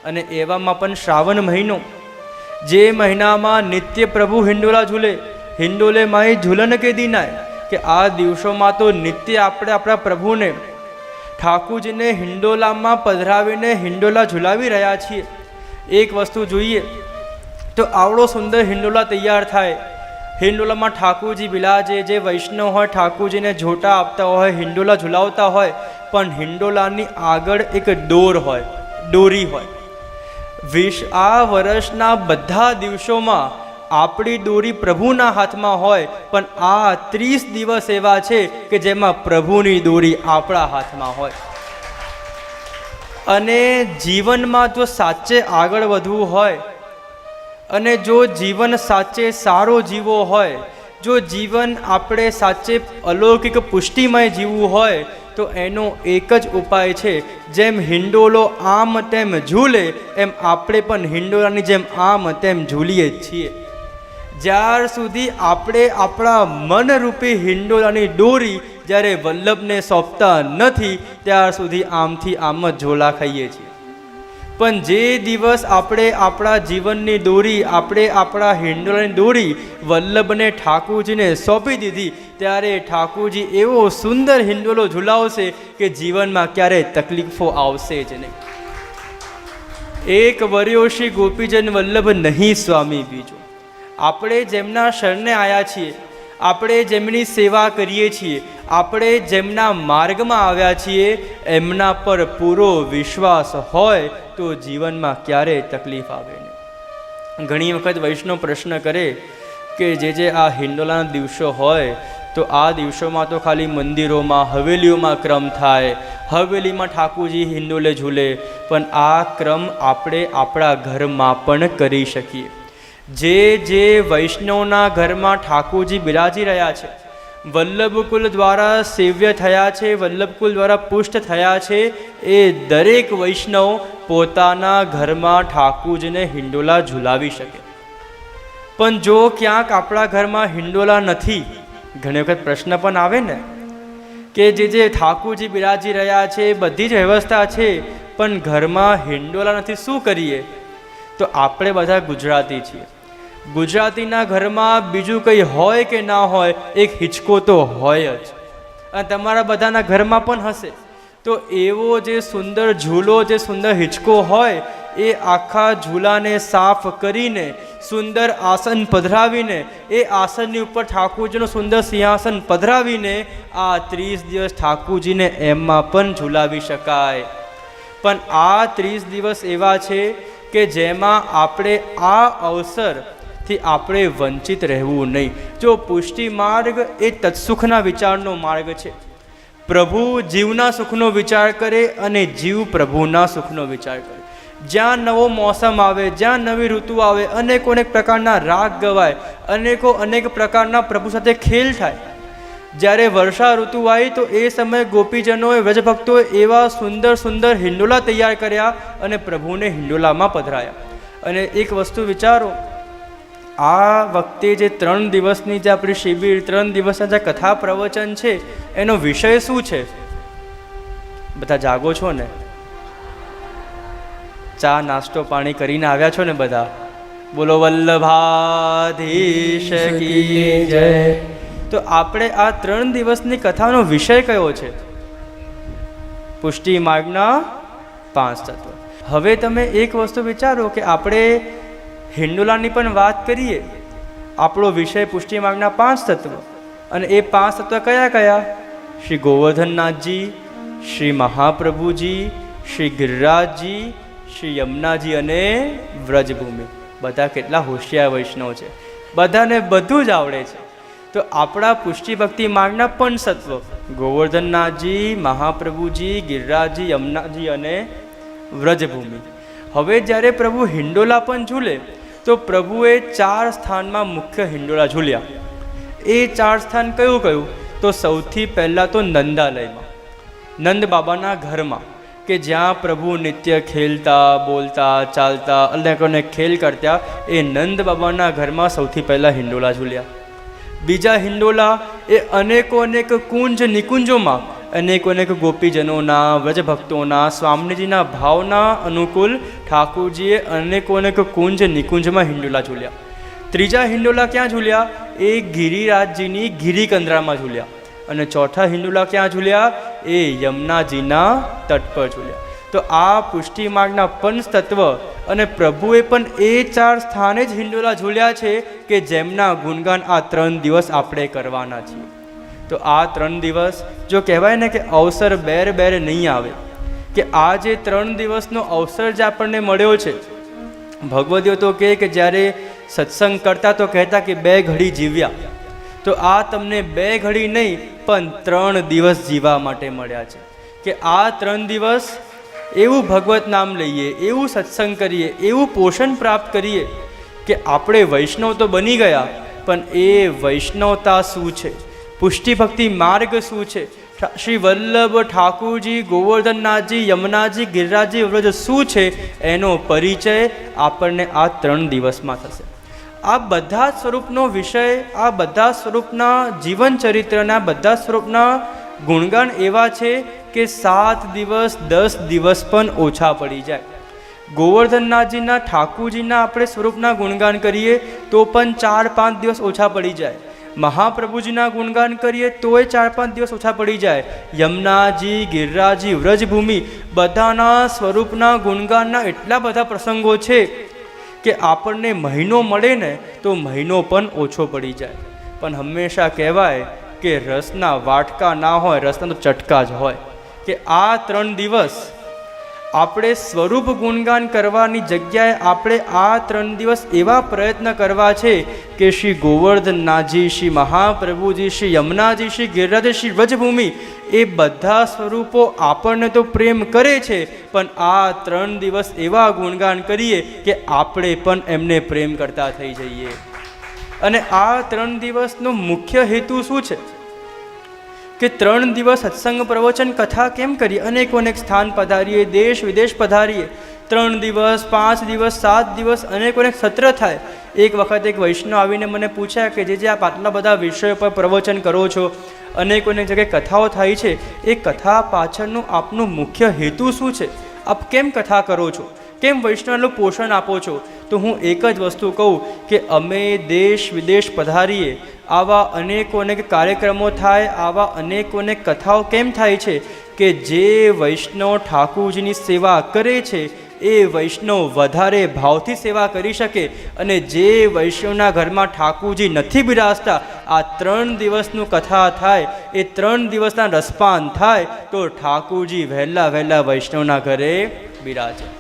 અને એવામાં પણ શ્રાવણ મહિનો, જે મહિનામાં નિત્ય પ્રભુ હિંડોલા ઝૂલે, હિંડોલે માઈ ઝૂલન કે દિનાય, કે આ દિવસોમાં તો નિત્ય આપણે આપણા પ્રભુને ઠાકુરજીને હિંડોલામાં પધરાવીને હિંડોલા ઝુલાવી રહ્યા છીએ. એક વસ્તુ જોઈએ તો આવડો સુંદર હિંડોલા તૈયાર થાય, હિંડોલામાં ઠાકુરજી બિરાજે, જે વૈષ્ણવ હોય ઠાકુરજીને ઝોટા આપતા હોય, હિંડોલા ઝુલાવતા હોય, પણ હિંડોલાની આગળ એક દોર હોય, દોરી હોય. આ વર્ષના બધા દિવસોમાં આપણી દોરી પ્રભુના હાથમાં હોય, પણ આ 30 દિવસ એવા છે કે જેમાં પ્રભુની દોરી આપણા હાથમાં હોય. અને જીવનમાં જો સાચે આગળ વધવું હોય અને જો જીવન સાચે સારો જીવવો હોય, જો જીવન આપણે સાચે અલૌકિક પુષ્ટિમય જીવવું હોય, તો એનો એક જ ઉપાય છે, જેમ હિંડોલો આમ તેમ ઝૂલે એમ આપણે પણ હિંડોલાની જેમ આમ તેમ ઝૂલીએ છીએ. જ્યાર સુધી આપણે આપણા મનરૂપી હિંડોલાની દોરી જ્યારે વલ્લભને સોંપતા નથી, ત્યાર સુધી આમથી આમ જ ઝોલા ખાઈએ છીએ. પણ જે દિવસ આપણે આપણા જીવનની દોરી, આપણે આપણા હિંડોલાની દોરી વલ્લભને ઠાકુરજીને સોંપી દીધી, ત્યારે ઠાકુરજી એવો સુંદર હિંડોલો ઝુલાવશે કે જીવનમાં ક્યારેય તકલીફો આવશે જ નહીં. એક વર્યો શ્રી ગોપીજન વલ્લભ નહીં સ્વામી બીજો. આપણે જેમના શરણે આવ્યા છીએ, આપણે જેમની સેવા કરીએ છીએ, આપણે જેમના માર્ગમાં આવ્યા છીએ, એમના પર પૂરો વિશ્વાસ હોય તો જીવનમાં ક્યારેય તકલીફ આવે નહીં. ઘણી વખત વૈષ્ણવ પ્રશ્ન કરે કે જે આ હિંડોલાના દિવસો હોય તો આ દિવસોમાં તો ખાલી મંદિરોમાં, હવેલીઓમાં ક્રમ થાય, હવેલીમાં ઠાકુરજી હિંડોલે ઝૂલે, પણ આ ક્રમ આપણે આપણા ઘરમાં પણ કરી શકીએ. જે વૈષ્ણવના ઘરમાં ઠાકુરજી બિરાજી રહ્યા છે, વલ્લભકુલ દ્વારા સેવ્ય થયા છે, વલ્લભકુલ દ્વારા પુષ્ટ થયા છે, એ દરેક વૈષ્ણવ પોતાના ઘરમાં ઠાકુરજીને હિંડોલા ઝુલાવી શકે. પણ જો ક્યાંક આપણા ઘરમાં હિંડોલા નથી, ઘણી વખત પ્રશ્ન પણ આવે ને કે જે ઠાકુરજી બિરાજી રહ્યા છે, બધી જ વ્યવસ્થા છે, પણ ઘરમાં હિંડોલા નથી, શું કરીએ? તો આપણે બધા ગુજરાતી છીએ. ગુજરાતીના ઘરમાં બીજું કંઈ હોય કે ના હોય, એક હિંચકો તો હોય જ, અને તમારા બધાના ઘરમાં પણ હશે. તો એવો જે સુંદર ઝૂલો, જે સુંદર હિંચકો હોય, એ આખા ઝૂલાને સાફ કરીને સુંદર આસન પધરાવીને, એ આસનની ઉપર ઠાકુરજીનું સુંદર સિંહાસન પધરાવીને આ 30 દિવસ ઠાકુરજીને એમાં પણ ઝૂલાવી શકાય. પણ આ 30 દિવસ એવા છે કે જેમાં આપણે આ અવસરથી આપણે વંચિત રહેવું નહીં. જો પુષ્ટિ માર્ગ એ તત્સુખના વિચારનો માર્ગ છે. પ્રભુ જીવના સુખનો વિચાર કરે અને જીવ પ્રભુના સુખનો વિચાર કરે. જ્યાં નવો મોસમ આવે, જ્યાં નવી ઋતુ આવે, અનેકો અનેક પ્રકારના રાગ ગવાય, અનેક પ્રકારના પ્રભુ સાથે ખેલ થાય. જ્યારે વર્ષા ઋતુ આવી તો એ સમયે ગોપીજનોએ, વ્રજભક્તોએ એવા સુંદર સુંદર હિંડોલા તૈયાર કર્યા અને પ્રભુને હિંડોલામાં પધરાયા. અને એક વસ્તુ વિચારો, આ વખતે જે 3 દિવસની જે આપણી શિબિર, 3 દિવસના જે કથા પ્રવચન છે, એનો વિષય શું છે? બધા જાગો છો ને? ચા નાસ્તો પાણી કરીને આવ્યા છો ને બધા? બોલો વલ્લભાધીશ કી જય. તો આપણે આ 3 દિવસની કથાનો વિષય કયો છે? પુષ્ટિ માર્ગના 5 તત્વ. હવે તમે એક વસ્તુ વિચારો કે આપણે હિંડોલાની પણ વાત કરીએ, આપણો વિષય પુષ્ટિ માર્ગના 5 તત્વ, અને એ 5 તત્વ કયા કયા? શ્રી ગોવર્ધનનાથજી, શ્રી મહાપ્રભુજી, શ્રી ગિરિરાજજી, શ્રી યમુનાજી અને વ્રજભૂમિ. બધા કેટલા હોશિયાર વૈષ્ણવ છે, બધાને બધું જ આવડે છે. તો આપણા પુષ્ટિ ભક્તિ માર્ગના 5 તત્વ ગોવર્ધનનાથજી, મહાપ્રભુજી, ગિરિરાજજી, યમુનાજી અને વ્રજભૂમિ. હવે જ્યારે પ્રભુ હિંડોલા પણ ઝૂલે તો પ્રભુએ 4 સ્થાનમાં મુખ્ય હિંડોલા ઝૂલ્યા. એ 4 સ્થાન કયું કયું? તો સૌથી પહેલાં તો નંદાલયમાં, નંદ બાબાના ઘરમાં, કે જ્યાં પ્રભુ નિત્ય ખેલતા, બોલતા, ચાલતા, અનેક ખેલ કરતા. એ નંદ બાબાના ઘરમાં સૌથી પહેલાં હિંડોલા ઝૂલ્યા. બીજા હિંડોલા એ અનેક કુંજ નિકુંજોમાં, અનેક અનેક ગોપીજનોના, વ્રજભક્તોના, સ્વામીજીના ભાવના અનુકૂળ ઠાકુરજીએ અનેકો અનેક કુંજ નિકુંજમાં હિંડોલા ઝૂલ્યા. ત્રીજા હિંડોલા ક્યાં ઝૂલ્યા? એ ગિરિરાજજીની ગિરિકંદરામાં ઝૂલ્યા. અને ચોથા હિંડોલા ક્યાં ઝૂલ્યા? એ યમુનાજીના તટ પર ઝૂલ્યા. તો આ પુષ્ટિ માર્ગના પંચ તત્વ અને પ્રભુએ પણ એ 4 સ્થાને જ હિંડોલા ઝૂલ્યા છે કે જેમના ગુણગાન આ 3 દિવસ આપણે કરવાના છીએ. તો આ 3 દિવસ જો કહેવાય ને કે અવસર બેર બેર નહીં આવે, કે આ જે 3 દિવસનો અવસર જે આપણને મળ્યો છે, ભગવદીઓ તો કહે કે જ્યારે સત્સંગ કરતા તો કહેતા કે 2 ઘડી જીવ્યા. તો આ તમને 2 ઘડી નહીં પણ 3 દિવસ જીવવા માટે મળ્યા છે. કે આ 3 દિવસ એવું ભગવત નામ લઈએ, એવું સત્સંગ કરીએ, એવું પોષણ પ્રાપ્ત કરીએ કે આપણે વૈષ્ણવ તો બની ગયા, પણ એ વૈષ્ણવતા શું છે, પુષ્ટિ ભક્તિ માર્ગ શું છે, શ્રી વલ્લભ ઠાકુરજી, ગોવર્ધનનાથજી, યમુનાજી, ગિરિરાજજી વ્રજ શું છે, એનો પરિચય આપણને આ 3 દિવસમાં થશે. આ બધા સ્વરૂપનો વિષય, આ બધા સ્વરૂપના જીવન ચરિત્રના, બધા સ્વરૂપના ગુણગાન એવા છે કે 7 દિવસ 10 દિવસ પણ ઓછા પડી જાય. ગોવર્ધનનાથજીના, ઠાકુરજીના આપણે સ્વરૂપના ગુણગાન કરીએ તો પણ 4-5 દિવસ ઓછા પડી જાય. મહાપ્રભુજીના ગુણગાન કરીએ તોય 4-5 દિવસ ઓછા પડી જાય. યમુનાજી, ગિરિરાજી, વ્રજભૂમિ બધાના સ્વરૂપના ગુણગાનના એટલા બધા પ્રસંગો છે કે આપણને મહિનો મળે ને તો મહિનો પણ ઓછો પડી જાય. પણ હંમેશા કહેવાય કે રસના વાટકા ના હોય, રસના તો ચટકા જ હોય. કે આ 3 દિવસ આપણે સ્વરૂપ ગુણગાન કરવાની જગ્યાએ આપણે આ 3 દિવસ એવા પ્રયત્ન કરવા છે કે શ્રી ગોવર્ધનનાથજી, શ્રી મહાપ્રભુજી, શ્રી યમુનાજી, શ્રી ગિરિરાજ, શ્રી વ્રજભૂમિ એ બધા સ્વરૂપો આપણને તો પ્રેમ કરે છે, પણ આ 3 દિવસ એવા ગુણગાન કરીએ કે આપણે પણ એમને પ્રેમ કરતા થઈ જઈએ. અને આ 3 દિવસનો મુખ્ય હેતુ શું છે કે 3 દિવસ સત્સંગ પ્રવચન કથા કેમ કરીએ? અનેકો અનેક સ્થાન પધારીએ, દેશ વિદેશ પધારીએ. 3 દિવસ 5 દિવસ 7 દિવસ અનેકો અનેક સત્ર થાય. એક વખત એક વૈષ્ણવ આવીને મને પૂછ્યા કે જે આપ આટલા બધા વિષયો પર પ્રવચન કરો છો, અનેકો અનેક જગ્યાએ કથાઓ થાય છે, એ કથા પાછળનું આપનું મુખ્ય હેતુ શું છે? આપ કેમ કથા કરો છો? કેમ વૈષ્ણવનું પોષણ આપો છો? તો હું એક જ વસ્તુ કહું કે અમે દેશ વિદેશ પધારીએ, આવા અનેકો અનેક કાર્યક્રમો થાય, આવા અનેકો અનેક કથાઓ કેમ થાય છે કે જે વૈષ્ણવ ઠાકુરજીની સેવા કરે છે એ વૈષ્ણવ વધારે ભાવથી સેવા કરી શકે. અને જે વૈષ્ણવના ઘરમાં ઠાકુરજી નથી બિરાજતા, આ 3 દિવસનું કથા થાય, એ 3 દિવસના રસપાન થાય તો ઠાકુરજી વહેલા વહેલા વૈષ્ણવના ઘરે બિરાજે.